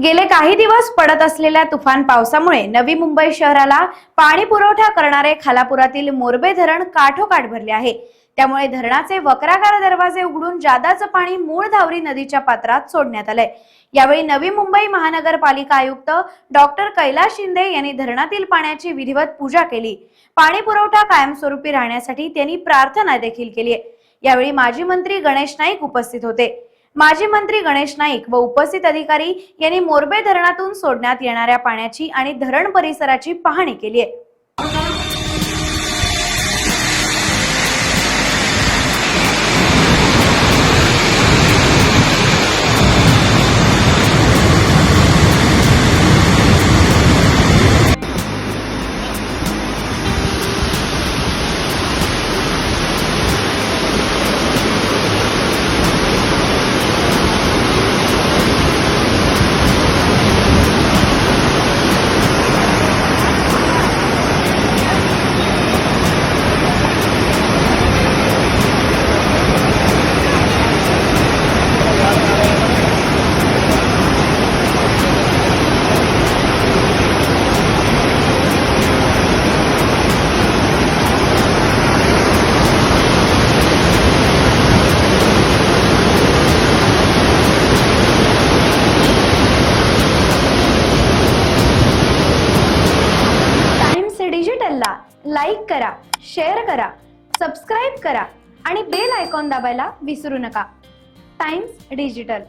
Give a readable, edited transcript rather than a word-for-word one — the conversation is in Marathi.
गेले काही दिवस पडत असलेल्या तुफान पावसामुळे नवी मुंबई शहराला पाणी पुरवठा करणारे खालापुरातील मोरबे धरण काठोकाठ भरले आहे। त्यामुळे धरणाचे वक्राकार दरवाजे उघडून जादाचं पाणी मूळ धावरी नदीच्या पात्रात सोडण्यात आलंय। यावेळी नवी मुंबई महानगरपालिका आयुक्त डॉक्टर कैलास शिंदे यांनी धरणातील पाण्याची विधिवत पूजा केली। पाणी पुरवठा कायमस्वरूपी राहण्यासाठी त्यांनी प्रार्थना देखील केली आहे। यावेळी माजी मंत्री गणेश नाईक उपस्थित होते। माजी मंत्री गणेश नाईक व उपस्थित अधिकारी यांनी मोरबे धरणातून सोडण्यात येणाऱ्या पाण्याची आणि धरण परिसराची पाहणी केली आहे। डिजिटलला लाईक करा, शेअर करा, सबस्क्राइब करा आणि बेल आयकॉन दाबायला विसरू नका। Times digital.